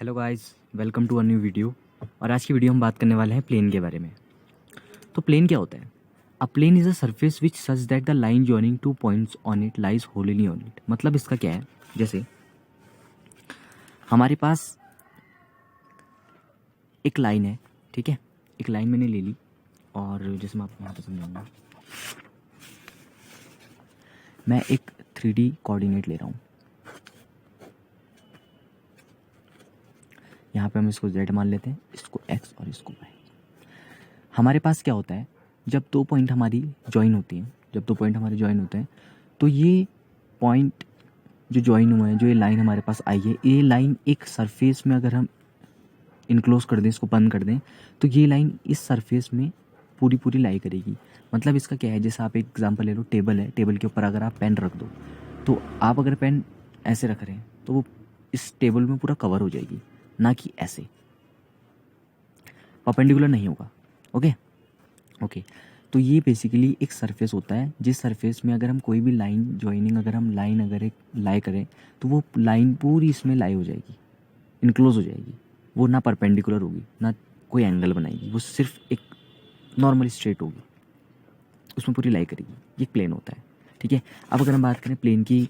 Hello guys, welcome to a new video. और आज की वीडियो हम बात करने वाले हैं प्लेन के बारे में। तो प्लेन क्या होता है? A plane is a surface which such that the line joining two points on it lies wholly on it. मतलब इसका क्या है, जैसे हमारे पास एक लाइन है, ठीक है। एक लाइन मैंने ले ली और जैसे मैं आपको यहाँ पे समझाऊंगा, मैं एक 3D कोऑर्डिनेट ले रहा हूँ। यहाँ पे हम इसको z मान लेते हैं, इसको x और इसको y। हमारे पास क्या होता है, जब दो पॉइंट हमारी ज्वाइन होती हैं, तो ये पॉइंट जो ज्वाइन हुए हैं, जो ये लाइन हमारे पास आई है, ये लाइन एक सरफेस में अगर हम इनक्लोज कर दें, इसको बंद कर दें, तो ये लाइन इस सरफेस में पूरी पूरी लाई करेगी। मतलब इसका क्या है, जैसे आप एक एग्जांपल ले लो, टेबल है, टेबल के ऊपर अगर आप पेन रख दो, तो आप अगर पेन ऐसे रख रहे हैं तो वो इस टेबल में पूरा कवर हो जाएगी, ना कि ऐसे परपेंडिकुलर नहीं होगा। ओके। तो ये बेसिकली एक सरफेस होता है, जिस सरफेस में अगर हम कोई भी लाइन ज्वाइनिंग, अगर हम लाइन अगर एक लाई करें, तो वो लाइन पूरी इसमें लाई हो जाएगी, इनक्लोज हो जाएगी। वो ना परपेंडिकुलर होगी, ना कोई एंगल बनाएगी, वो सिर्फ एक नॉर्मल स्ट्रेट होगी, उसमें पूरी लाई करेगी। ये प्लेन होता है, ठीक है। अब अगर हम बात करें प्लेन की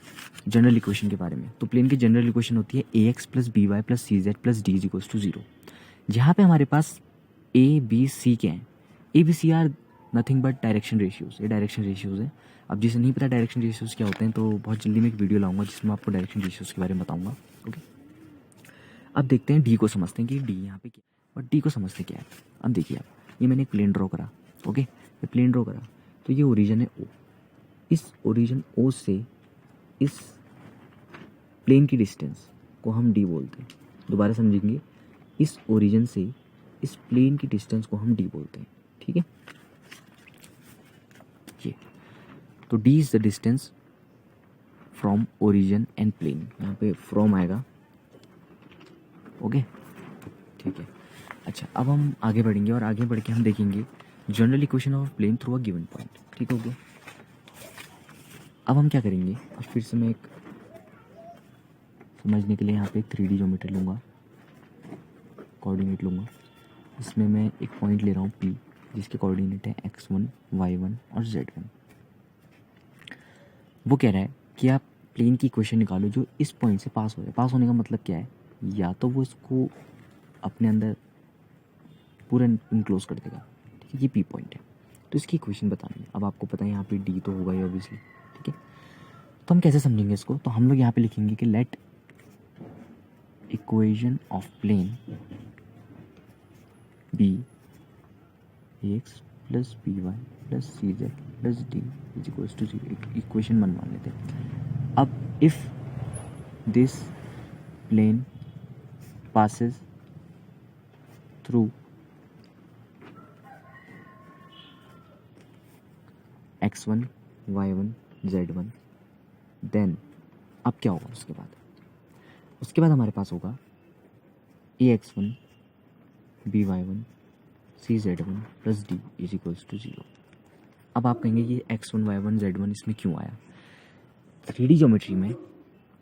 जनरल इक्वेशन के बारे में, तो प्लेन की जनरल इक्वेशन होती है ax plus b y plus c z plus d is equals to 0। जहाँ पे हमारे पास ए बी सी के हैं, a b c are nothing but direction ratios. ये डायरेक्शन रेशियोज है। अब जिसे नहीं पता डायरेक्शन रेशियोज क्या होते हैं, तो बहुत जल्दी मैं एक वीडियो लाऊंगा जिसमें आपको डायरेक्शन रेशियोज के बारे में बताऊंगा। ओके, अब देखते हैं डी को, समझते हैं कि डी यहाँ पे क्या है, और डी को समझते क्या है। अब देखिए आप, ये मैंने एक प्लेन ड्रॉ करा, ओके, ये प्लेन ड्रॉ करा, तो ये ओरिजिन है ओ। इस ओरिजिन ओ से इस प्लेन की डिस्टेंस को हम डी बोलते हैं। दोबारा समझेंगे, इस ओरिजिन से इस प्लेन की डिस्टेंस को हम डी बोलते हैं, ठीक है। ये तो d is the distance from origin and plane, यहाँ पे फ्रॉम आएगा, ओके, ठीक है। अच्छा, अब हम आगे बढ़ेंगे और आगे बढ़ के हम देखेंगे general equation of plane through a given point, ठीक हो गया। अब हम क्या करेंगे, अब फिर से मैं एक समझने के लिए यहाँ पे एक 3D ज्योमेट्री लूँगा, कोऑर्डिनेट लूँगा। इसमें मैं एक पॉइंट ले रहा हूँ P, जिसके कोऑर्डिनेट है x1, y1 और z1। वो कह रहा है कि आप प्लेन की इक्वेशन निकालो जो इस पॉइंट से पास हो जाए। पास होने का मतलब क्या है, या तो वो इसको अपने अंदर पूरा इनक्लोज कर देगा, ठीक है। ये P पॉइंट है, तो इसकी इक्वेशन बतानी है। अब आपको पता है यहाँ पे D तो होगा ही ऑब्वियसली, ठीक है। तो हम कैसे समझेंगे इसको, तो हम लोग यहाँ पे लिखेंगे कि let equation of plane be x plus b y plus c z plus d is equals to 0। Equation 1 मान लेते हैं। अब if this plane passes through x1, y1, z1, then अब क्या होगा उसके बाद, उसके बाद हमारे पास होगा ax1, by1, cz1 plus d is equals to 0। अब आप कहेंगे कि x1, y1, z1 इसमें क्यों आया। 3D ज्योमेट्री में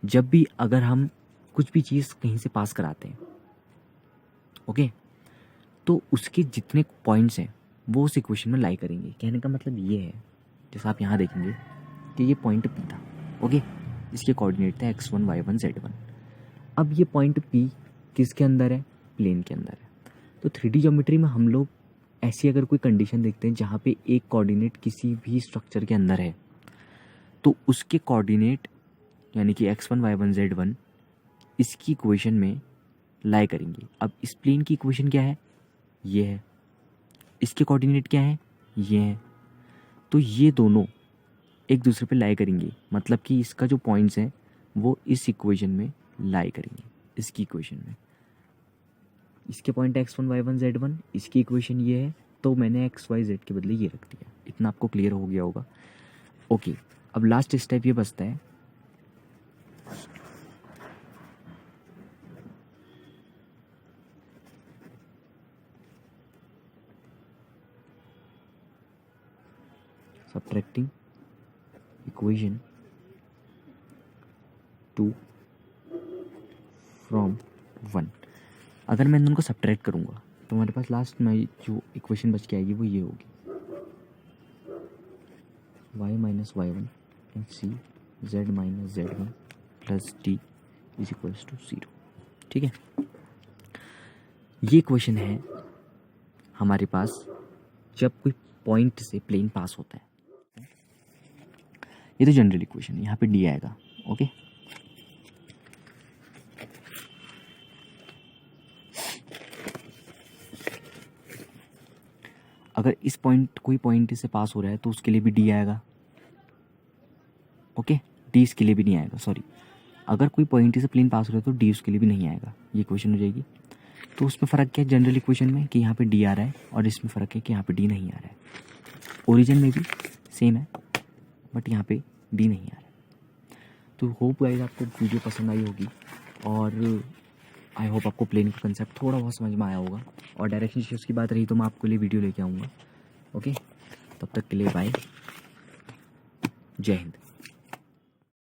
जब भी अगर हम कुछ भी चीज़ कहीं से पास कराते हैं, ओके, तो उसके जितने पॉइंट्स हैं वो उस इक्वेशन में लाई करेंगे। कहने का मतलब ये है, जैसे आप यहाँ देखेंगे कि ये पॉइंट P था, ओके, इसके कोऑर्डिनेट थे x1, y1, z1। अब ये पॉइंट P किसके अंदर है, प्लेन के अंदर है। तो 3D ज्योमेट्री में हम लोग ऐसी अगर कोई कंडीशन देखते हैं जहाँ पे एक कोऑर्डिनेट किसी भी स्ट्रक्चर के अंदर है, तो उसके कोऑर्डिनेट यानी कि x1, y1, z1 इसकी इक्वेशन में लाई करेंगे। अब इस प्लेन की इक्वेशन क्या है, ये है, इसके कोऑर्डिनेट क्या है, ये है, तो ये दोनों एक दूसरे पे लाई करेंगे। मतलब कि इसका जो पॉइंट्स हैं वो इस इक्वेशन में लाई करेंगे, इसकी इक्वेशन में। इसके पॉइंट x1, y1, z1, इसकी इक्वेशन ये है, तो मैंने x, y, z के बदले ये रख दिया। इतना आपको क्लियर हो गया होगा, ओके। अब लास्ट स्टेप ये बचता है, subtracting equation 2 from 1। अगर मैं उनको सब्ट्रैक्ट करूँगा तो हमारे पास लास्ट में जो इक्वेशन बच के आएगी वो ये होगी, y minus y one and c z minus z one plus d is equals to 0। ठीक है, ये इक्वेशन है हमारे पास जब कोई पॉइंट से प्लेन पास होता है। ये तो जनरल इक्वेशन है, यहाँ पे डी आएगा। ओके, अगर इस पॉइंट कोई पॉइंट से पास हो रहा है तो उसके लिए भी डी आएगा। ओके, डी इसके लिए भी नहीं आएगा, सॉरी, अगर कोई पॉइंट से प्लेन पास हो रहा है तो डी उसके लिए भी नहीं आएगा। ये इक्वेशन हो जाएगी। तो उसमें फ़र्क क्या है जनरल इक्वेशन में कि यहाँ पे डी आ रहा है और इसमें फ़र्क है कि यहाँ पे डी नहीं आ रहा है। ओरिजिन में भी सेम है बट यहाँ पे डी नहीं आ रहा है। तो होप गाइस आपको वीडियो पसंद आई होगी और आई होप आपको प्लेन का कंसेप्ट थोड़ा बहुत समझ में आया होगा। और डायरेक्शन शिफ्ट की बात रही तो मैं आपके लिए वीडियो लेके आऊँगा। ओके, तब तक के लिए बाय, जय हिंद।